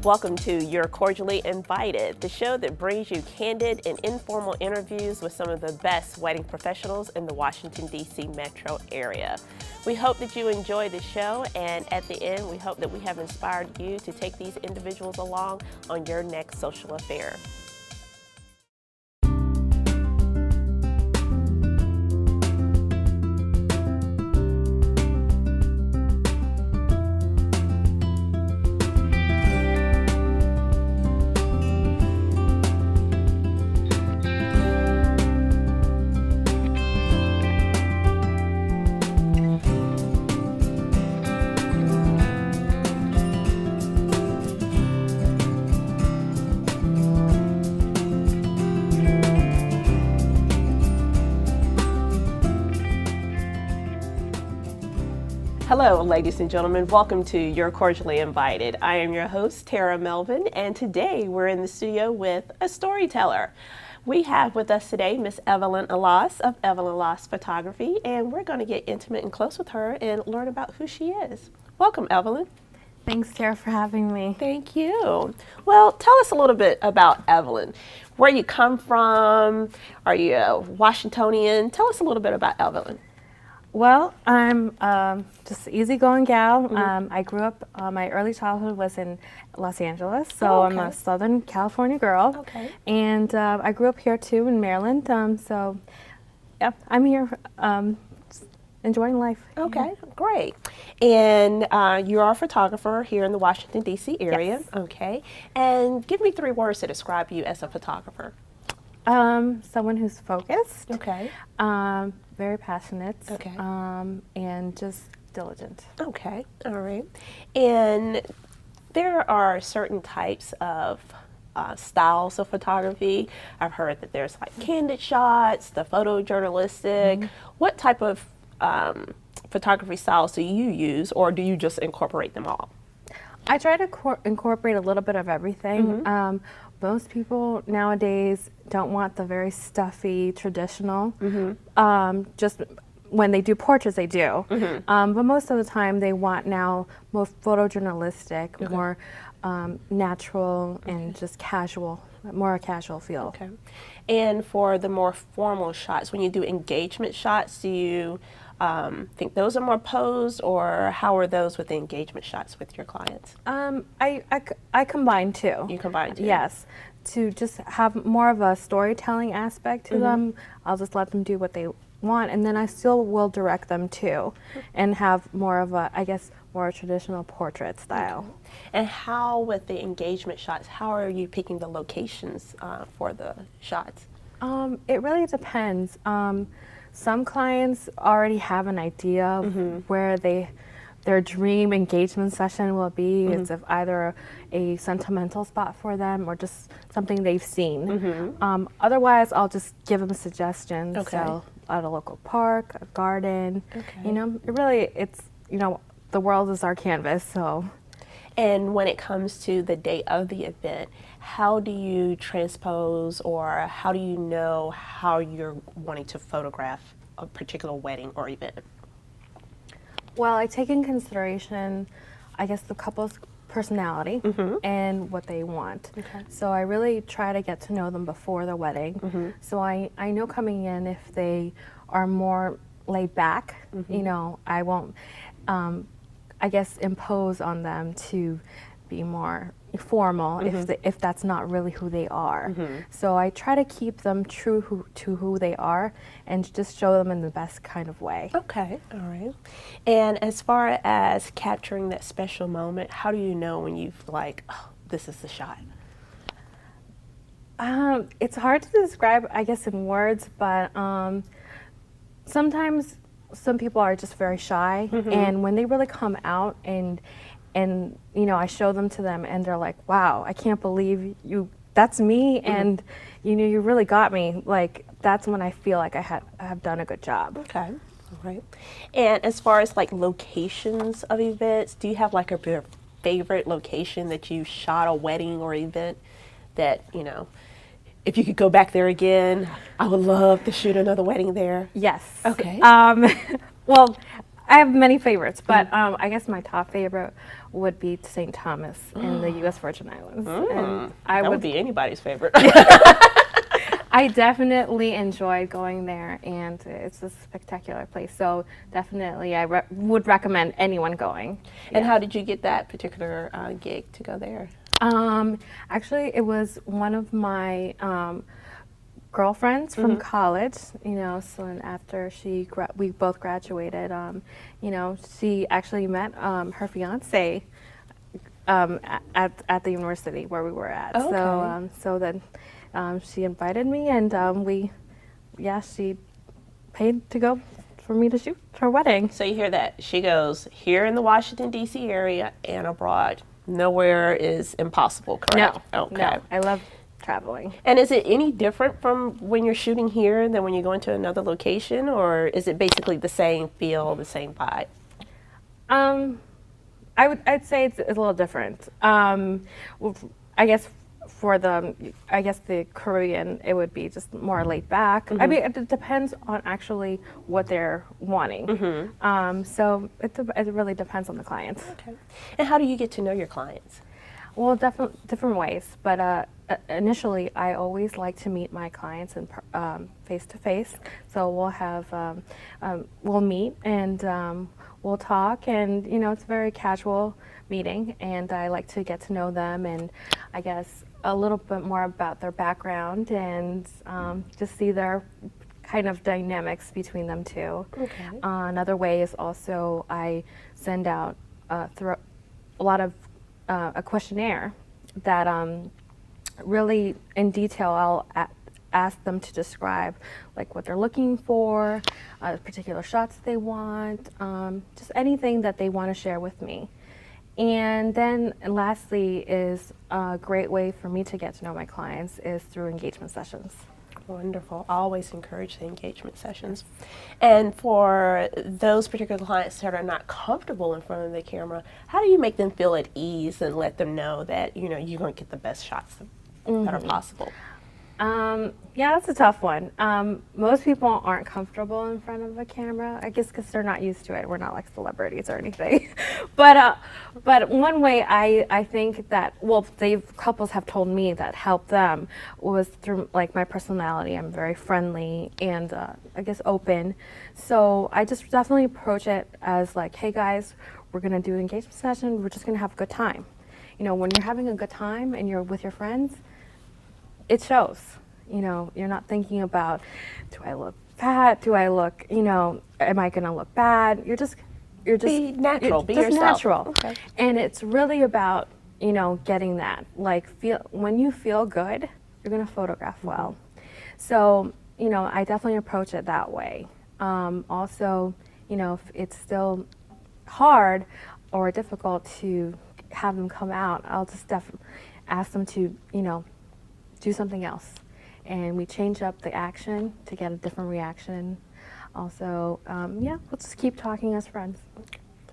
Welcome to You're Cordially Invited, the show that brings you candid and informal interviews with some of the best wedding professionals in the Washington, D.C. metro area. We hope that you enjoy the show, and at the end, we hope that we have inspired you to take these individuals along on your next social affair. Hello, ladies and gentlemen. Welcome to You're Cordially Invited. I am your host, Tara Melvin, and today we're in the studio with a storyteller. We have with us today Miss Evelyn Alas of Evelyn Alas Photography, and we're going to get intimate and close with her and learn about who she is. Welcome, Evelyn. Thanks, Tara, for having me. Thank you. Well, tell us a little bit about Evelyn. Where you come from? Are you a Washingtonian? Tell us a little bit about Evelyn. Well, I'm just an easygoing gal. I grew up, my early childhood was in Los Angeles, so I'm a Southern California girl. Okay. And I grew up here too in Maryland, so yeah, I'm here enjoying life. Okay, great. And you are a photographer here in the Washington, D.C. area. Yes. Okay. And give me 3 words to describe you as a photographer. Someone who's focused. Okay. Very passionate. Okay. And just diligent. Okay. All right. And there are certain types of styles of photography. I've heard that there's like candid shots, the photojournalistic. Mm-hmm. What type of photography styles do you use, or do you just incorporate them all? I try to incorporate a little bit of everything. Mm-hmm. Most people nowadays don't want the very stuffy, traditional. Mm-hmm. Just when they do portraits, they do. Mm-hmm. But most of the time, they want now more photojournalistic, Okay. more natural, and just casual, more a casual feel. Okay. And for the more formal shots, when you do engagement shots, do you think those are more posed, or how are those with the engagement shots with your clients? I combine two. You combine two? Yes. To just have more of a storytelling aspect to them, I'll just let them do what they want, and then I still will direct them too, and have more of a, I guess, more traditional portrait style. Okay. And how, with the engagement shots, how are you picking the locations for the shots? It really depends. Some clients already have an idea of where their dream engagement session will be. It's either a sentimental spot for them or just something they've seen. Otherwise, I'll just give them suggestions. Okay. So at a local park, a garden. Okay. You know, it's the world is our canvas. So. And when it comes to the date of the event, how do you transpose, or how do you know how you're wanting to photograph a particular wedding or event? Well, I take in consideration, I guess, the couple's personality and what they want. Okay. So I really try to get to know them before the wedding. So I know coming in, if they are more laid back, I won't, I guess, impose on them to be more formal if that's not really who they are. So I try to keep them true to who they are and just show them in the best kind of way. Okay, all right. And as far as capturing that special moment, how do you know when you've like, oh, this is the shot? It's hard to describe, I guess, in words, but sometimes some people are just very shy, and when they really come out and I show them to them, and they're like, wow, I can't believe that's me, and you really got me. Like, that's when I feel like I have done a good job. Okay, all right. And as far as like locations of events, do you have like a favorite location that you shot a wedding or event that, if you could go back there again, I would love to shoot another wedding there? Yes. Okay. Well, I have many favorites, but I guess my top favorite would be St. Thomas in the U.S. Virgin Islands. And That would be anybody's favorite. I definitely enjoyed going there, and it's a spectacular place. So definitely, I would recommend anyone going. And how did you get that particular gig to go there? Actually, it was one of my girlfriends from college. You know, so and after we both graduated, you know, she actually met her fiance at the university where we were at. Oh, okay. So then. She invited me, and she paid to go for me to shoot her wedding. So you hear that. She goes, here in the Washington, D.C. area and abroad. Nowhere is impossible, correct? No, Okay. no, I love traveling. And is it any different from when you're shooting here than when you go into another location, or is it basically the same feel, the same vibe? I'd say it's a little different. I guess for the Caribbean, it would be just more laid back. I mean, it depends on actually what they're wanting. So it really depends on the clients. Okay. And how do you get to know your clients? Well, different ways, but initially, I always like to meet my clients in face to face. So we'll meet and we'll talk, and you know, it's a very casual meeting, and I like to get to know them, and I guess a little bit more about their background, and just see their kind of dynamics between them two. Okay. Another way is also I send out through a lot of a questionnaire that really in detail I'll ask them to describe like what they're looking for, particular shots they want, just anything that they want to share with me. And then lastly is a great way for me to get to know my clients is through engagement sessions. Wonderful. I always encourage the engagement sessions. And for those particular clients that are not comfortable in front of the camera, how do you make them feel at ease and let them know that, you know, you're going to get the best shots that are possible? Yeah, that's a tough one. Most people aren't comfortable in front of a camera, I guess because they're not used to it. We're not like celebrities or anything. But one way I think that, well, couples have told me that helped them was through like my personality. I'm very friendly and I guess open. So I just definitely approach it as like, hey guys, we're going to do an engagement session. We're just going to have a good time. You know, when you're having a good time and you're with your friends, it shows. You know, you're not thinking about, do I look fat? Do I look, you know, am I going to look bad? You're just be natural, be just yourself. Natural. Okay. And it's really about, you know, getting that. Like, when you feel good, you're going to photograph well. So, you know, I definitely approach it that way. Also, you know, if it's still hard or difficult to have them come out, I'll just ask them to, you know, do something else, and we change up the action to get a different reaction. Also, yeah, we'll just keep talking as friends.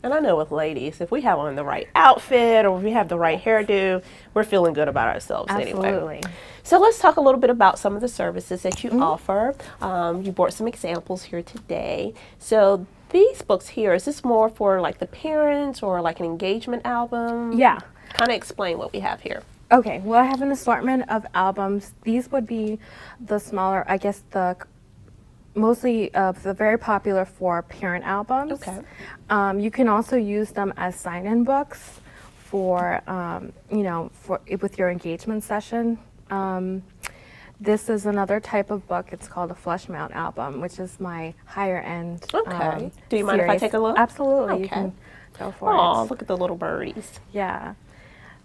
And I know with ladies, if we have on the right outfit or if we have the right hairdo, we're feeling good about ourselves anyway. Absolutely. So let's talk a little bit about some of the services that you offer. You brought some examples here today. So these books here, is this more for like the parents or like an engagement album? Yeah. Kind of explain what we have here. Okay, well, I have an assortment of albums. These would be the smaller, I guess, mostly the very popular for parent albums. Okay. You can also use them as sign-in books for, you know, with your engagement session. This is another type of book. It's called a flush mount album, which is my higher end. Okay. Do you mind if I take a look? Absolutely. Okay. You can go for it. Oh, look at the little birdies. Yeah.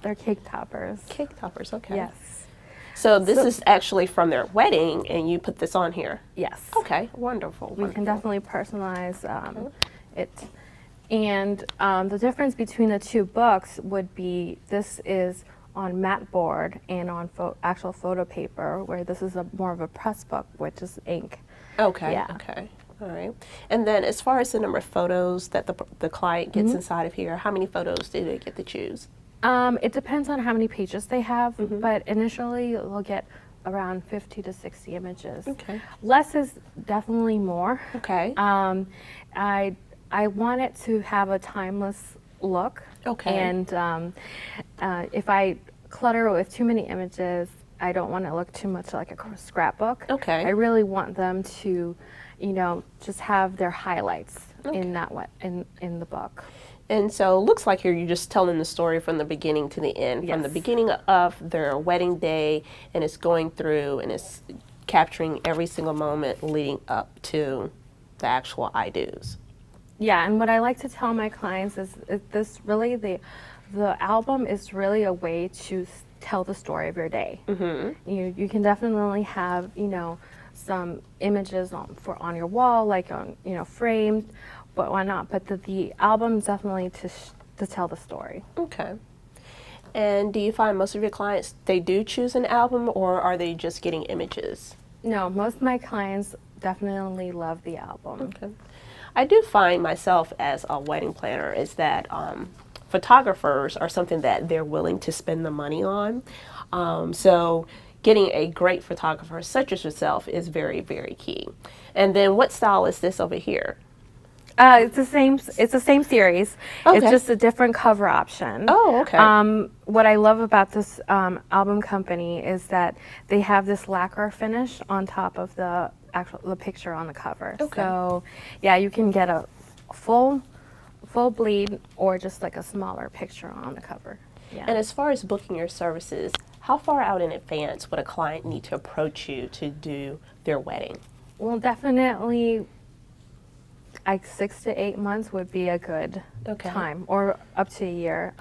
They're cake toppers. Cake toppers, okay. Yes. So this is actually from their wedding, and you put this on here? Yes. Okay, wonderful. We can definitely personalize it. And the difference between the two books would be this is on matte board and on actual photo paper, where this is more of a press book, which is ink. Okay, Yeah. okay. All right. And then as far as the number of photos that the client gets inside of here, how many photos do they get to choose? It depends on how many pages they have, but initially they'll get around 50 to 60 images. Okay. Less is definitely more. Okay. I want it to have a timeless look. Okay. And if I clutter it with too many images, I don't want it to look too much like a scrapbook. Okay. I really want them to, just have their highlights Okay. in the book. And so it looks like here you're just telling the story from the beginning to the end, from the Yes. beginning of their wedding day, and it's going through and it's capturing every single moment leading up to the actual I do's. Yeah, and what I like to tell my clients is this really the album is really a way to tell the story of your day. Mm-hmm. You can definitely have some images on your wall, like on framed, but why not? But the album definitely to tell the story. Okay. And do you find most of your clients, they do choose an album, or are they just getting images? No, most of my clients definitely love the album. Okay. I do find myself as a wedding planner is that photographers are something that they're willing to spend the money on. So getting a great photographer such as yourself is very, very key. And then what style is this over here? It's the same. It's the same series. Okay. It's just a different cover option. Oh, okay. What I love about this album company is that they have this lacquer finish on top of the picture on the cover. Okay. So, yeah, you can get a full bleed or just like a smaller picture on the cover. Yeah. And as far as booking your services, how far out in advance would a client need to approach you to do their wedding? Well, definitely, like 6 to 8 months would be a good Okay. time, or up to a year.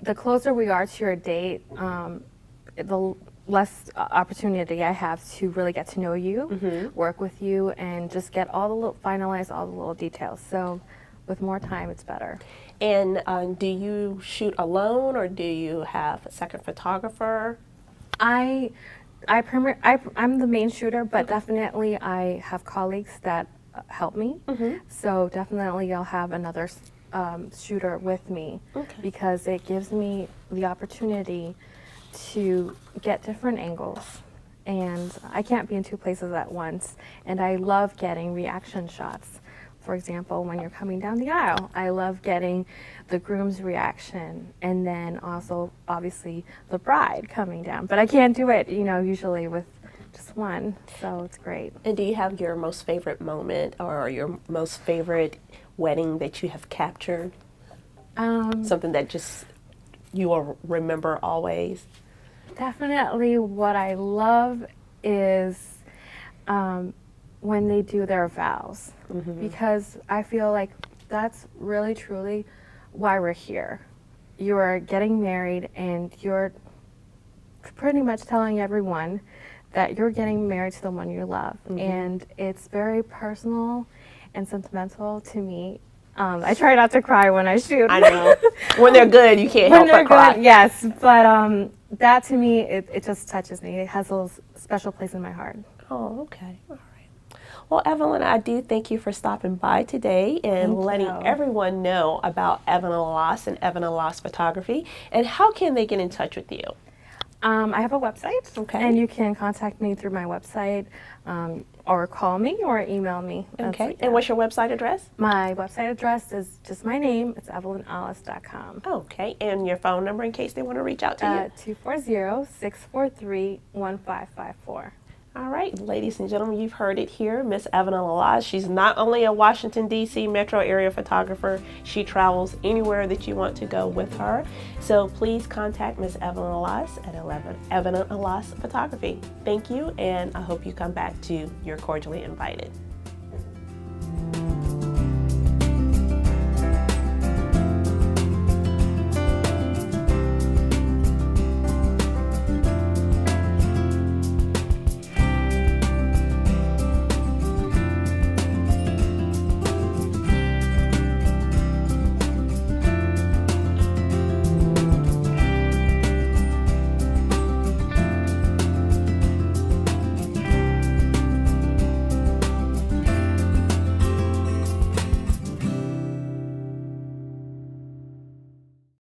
The closer we are to your date, the less opportunity I have to really get to know you, work with you, and just get finalize all the little details. So with more time, it's better. And do you shoot alone, or do you have a second photographer? I'm the main shooter, but definitely I have colleagues that help me. So definitely I'll have another shooter with me, because it gives me the opportunity to get different angles, and I can't be in two places at once, and I love getting reaction shots. For example, when you're coming down the aisle, I love getting the groom's reaction, and then also obviously the bride coming down, but I can't do it usually with just one, so it's great. And do you have your most favorite moment or your most favorite wedding that you have captured? Something that just you will remember always? Definitely what I love is when they do their vows, because I feel like that's really truly why we're here. You are getting married, and you're pretty much telling everyone that you're getting married to the one you love. And it's very personal and sentimental to me. I try not to cry when I shoot. I know. When they're good, you can't When help they're but cry. good, yes. But that to me, it just touches me. It has a little special place in my heart. Oh, okay. All right. Well, Evelyn, I do thank you for stopping by today and Thank letting you. everyone know about Evelyn Alas and Evelyn Alas Photography. And how can they get in touch with you? I have a website, Okay. and you can contact me through my website, or call me or email me. Okay. And what's your website address? My website address is just my name. It's evelynalis.com. Okay. And your phone number in case they want to reach out to you? 240-643-1554. All right, ladies and gentlemen, you've heard it here. Miss Evelyn Alas. She's not only a Washington, D.C. metro area photographer, she travels anywhere that you want to go with her. So please contact Miss Evelyn Alas at Evelyn Alas Photography. Thank you, and I hope you come back to You're Cordially Invited.